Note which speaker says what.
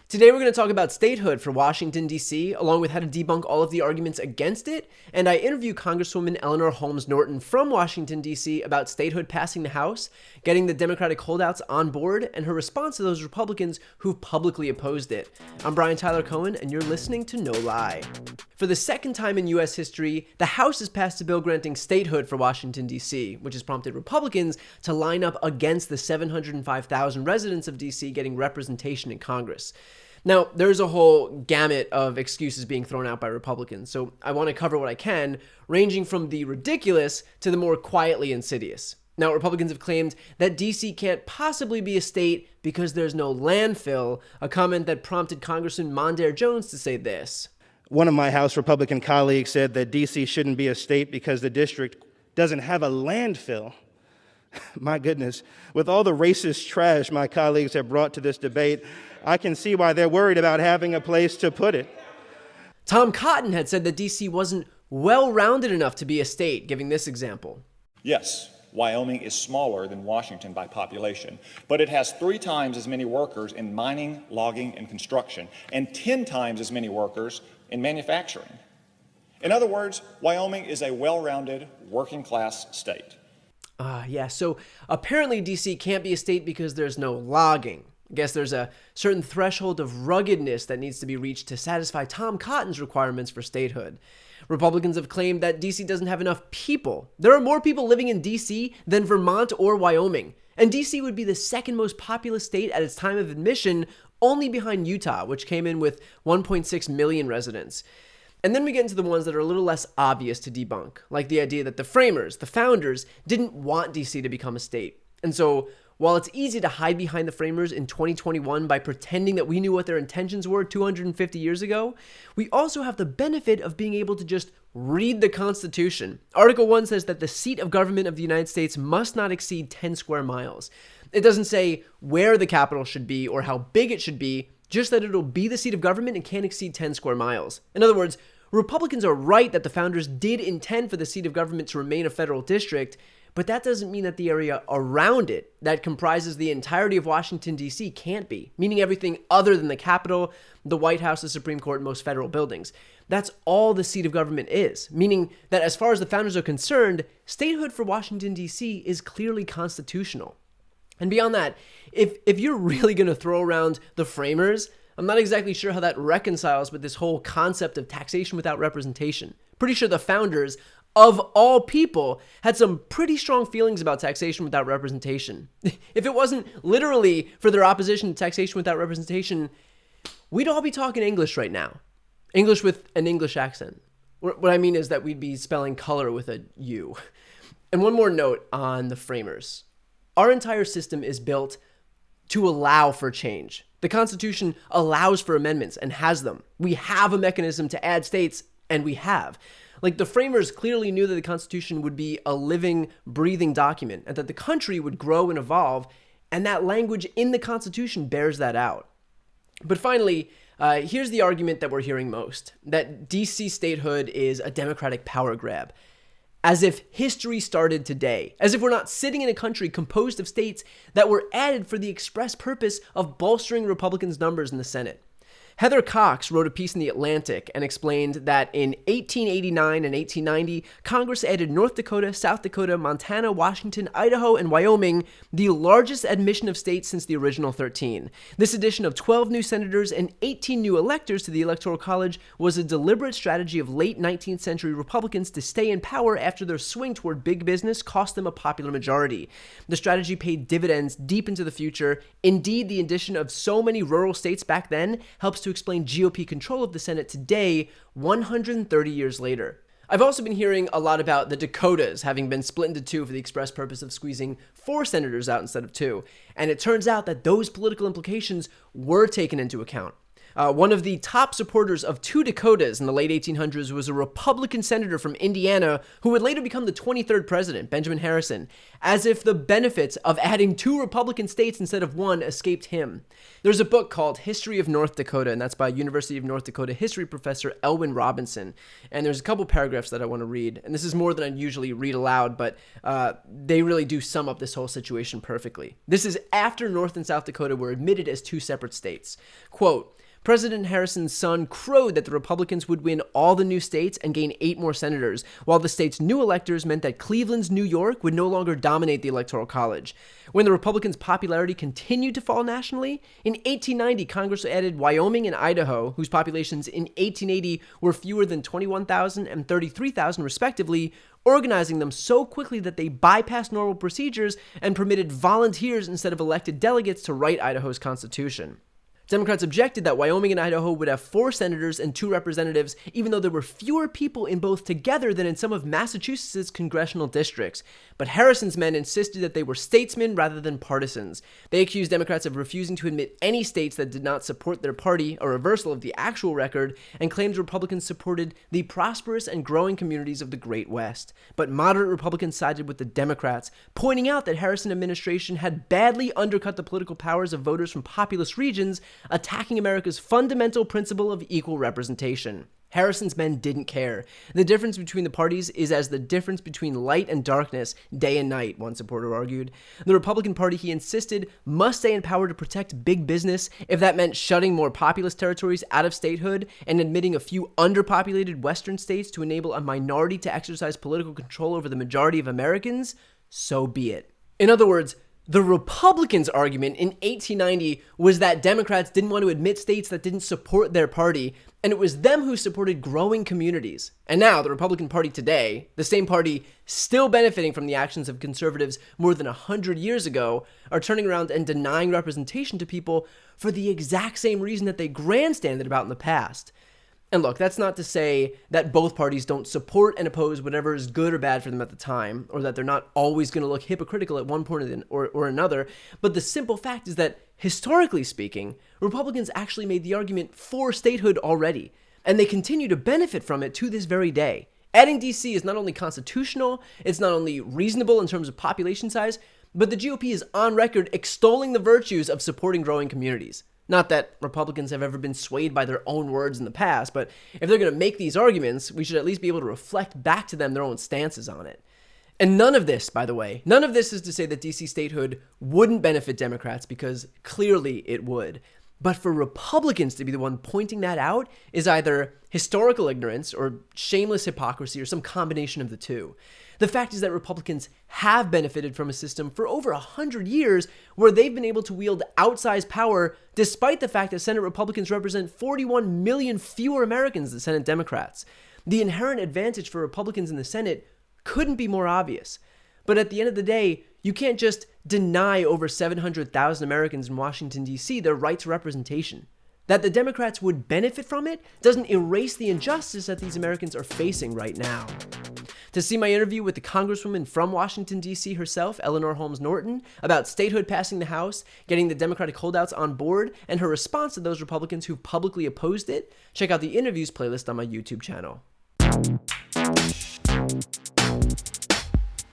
Speaker 1: Today we're going to talk about statehood for Washington, D.C., along with how to debunk all of the arguments against it, and I interview Congresswoman Eleanor Holmes Norton from Washington, D.C. about statehood passing the House, getting the Democratic holdouts on board, and her response to those Republicans who've publicly opposed it. I'm Brian Tyler Cohen, and you're listening to No Lie. For the second time in U.S. history, the House has passed a bill granting statehood for Washington, D.C., which has prompted Republicans to line up against the 705,000 residents of D.C. getting representation in Congress. Now, there's a whole gamut of excuses being thrown out by Republicans, so I want to cover what I can, ranging from the ridiculous to the more quietly insidious. Now, Republicans have claimed that D.C. can't possibly be a state because there's no landfill, a comment that prompted Congressman Mondaire Jones to say this.
Speaker 2: One of my House Republican colleagues said that D.C. shouldn't be a state because the district doesn't have a landfill. My goodness, with all the racist trash my colleagues have brought to this debate, I can see why they're worried about having a place to put it.
Speaker 1: Tom Cotton had said that D.C. wasn't well-rounded enough to be a state, giving this example.
Speaker 3: Yes, Wyoming is smaller than Washington by population, but it has 3 times as many workers in mining, logging, and construction, and 10 times as many workers in manufacturing. In other words, Wyoming is a well-rounded, working-class state.
Speaker 1: So apparently D.C. can't be a state because there's no logging. I guess there's a certain threshold of ruggedness that needs to be reached to satisfy Tom Cotton's requirements for statehood. Republicans have claimed that D.C. doesn't have enough people. There are more people living in D.C. than Vermont or Wyoming. And D.C. would be the second most populous state at its time of admission, only behind Utah, which came in with 1.6 million residents. And then we get into the ones that are a little less obvious to debunk, like the idea that the framers, the founders, didn't want D.C. to become a state. And so, while it's easy to hide behind the framers in 2021 by pretending that we knew what their intentions were 250 years ago, we also have the benefit of being able to just read the Constitution. Article 1 says that the seat of government of the United States must not exceed 10 square miles. It doesn't say where the capital should be or how big it should be, just that it'll be the seat of government and can't exceed 10 square miles. In other words, Republicans are right that the founders did intend for the seat of government to remain a federal district, but that doesn't mean that the area around it that comprises the entirety of Washington, D.C. can't be, meaning everything other than the Capitol, the White House, the Supreme Court, and most federal buildings. That's all the seat of government is, meaning that as far as the founders are concerned, statehood for Washington, D.C. is clearly constitutional. And beyond that, if you're really going to throw around the framers, I'm not exactly sure how that reconciles with this whole concept of taxation without representation. Pretty sure the founders, of all people, had some pretty strong feelings about taxation without representation. If it wasn't literally for their opposition to taxation without representation, we'd all be talking English right now. English with an English accent. What I mean is that we'd be spelling color with a U. And one more note on the framers. Our entire system is built to allow for change. The Constitution allows for amendments and has them. We have a mechanism to add states, and we have. Like, the framers clearly knew that the Constitution would be a living, breathing document and that the country would grow and evolve, and that language in the Constitution bears that out. But finally, here's the argument that we're hearing most, that D.C. statehood is a Democratic power grab. As if history started today, as if we're not sitting in a country composed of states that were added for the express purpose of bolstering Republicans' numbers in the Senate. Heather Cox wrote a piece in The Atlantic and explained that in 1889 and 1890, Congress added North Dakota, South Dakota, Montana, Washington, Idaho, and Wyoming, the largest admission of states since the original 13. This addition of 12 new senators and 18 new electors to the Electoral College was a deliberate strategy of late 19th century Republicans to stay in power after their swing toward big business cost them a popular majority. The strategy paid dividends deep into the future. Indeed, the addition of so many rural states back then helps to explain GOP control of the Senate today, 130 years later. I've also been hearing a lot about the Dakotas having been split into 2 for the express purpose of squeezing 4 senators out instead of 2, and it turns out that those political implications were taken into account. One of the top supporters of two Dakotas in the late 1800s was a Republican senator from Indiana who would later become the 23rd president, Benjamin Harrison, as if the benefits of adding two Republican states instead of one escaped him. There's a book called History of North Dakota, and that's by University of North Dakota history professor Elwyn Robinson. And there's a couple paragraphs that I want to read, and this is more than I usually read aloud, but they really do sum up this whole situation perfectly. This is after North and South Dakota were admitted as two separate states. Quote, President Harrison's son crowed that the Republicans would win all the new states and gain 8 more senators, while the state's new electors meant that Cleveland's New York would no longer dominate the Electoral College. When the Republicans' popularity continued to fall nationally, in 1890, Congress added Wyoming and Idaho, whose populations in 1880 were fewer than 21,000 and 33,000 respectively, organizing them so quickly that they bypassed normal procedures and permitted volunteers instead of elected delegates to write Idaho's constitution. Democrats objected that Wyoming and Idaho would have 4 senators and 2 representatives, even though there were fewer people in both together than in some of Massachusetts' congressional districts. But Harrison's men insisted that they were statesmen rather than partisans. They accused Democrats of refusing to admit any states that did not support their party, a reversal of the actual record, and claimed Republicans supported the prosperous and growing communities of the Great West. But moderate Republicans sided with the Democrats, pointing out that Harrison administration had badly undercut the political powers of voters from populous regions, attacking America's fundamental principle of equal representation. Harrison's men didn't care. The difference between the parties is as the difference between light and darkness, day and night, one supporter argued. The Republican Party, he insisted, must stay in power to protect big business, if that meant shutting more populous territories out of statehood and admitting a few underpopulated western states to enable a minority to exercise political control over the majority of Americans, so be it. In other words, the Republicans' argument in 1890 was that Democrats didn't want to admit states that didn't support their party, and it was them who supported growing communities. And now, the Republican Party today, the same party still benefiting from the actions of conservatives more than 100 years ago, are turning around and denying representation to people for the exact same reason that they grandstanded about in the past. And look, that's not to say that both parties don't support and oppose whatever is good or bad for them at the time, or that they're not always going to look hypocritical at one point or another, but the simple fact is that, historically speaking, Republicans actually made the argument for statehood already, and they continue to benefit from it to this very day. Adding DC is not only constitutional, it's not only reasonable in terms of population size, but the GOP is on record extolling the virtues of supporting growing communities. Not that Republicans have ever been swayed by their own words in the past, but if they're going to make these arguments, we should at least be able to reflect back to them their own stances on it. And none of this, by the way, none of this is to say that DC statehood wouldn't benefit Democrats, because clearly it would. But for Republicans to be the one pointing that out is either historical ignorance or shameless hypocrisy or some combination of the two. The fact is that Republicans have benefited from a system for over 100 years where they've been able to wield outsized power despite the fact that Senate Republicans represent 41 million fewer Americans than Senate Democrats. The inherent advantage for Republicans in the Senate couldn't be more obvious. But at the end of the day, you can't just deny over 700,000 Americans in Washington, D.C. their right to representation. That the Democrats would benefit from it doesn't erase the injustice that these Americans are facing right now. To see my interview with the Congresswoman from Washington, D.C. herself, Eleanor Holmes Norton, about statehood passing the House, getting the Democratic holdouts on board, and her response to those Republicans who publicly opposed it, check out the interviews playlist on my YouTube channel.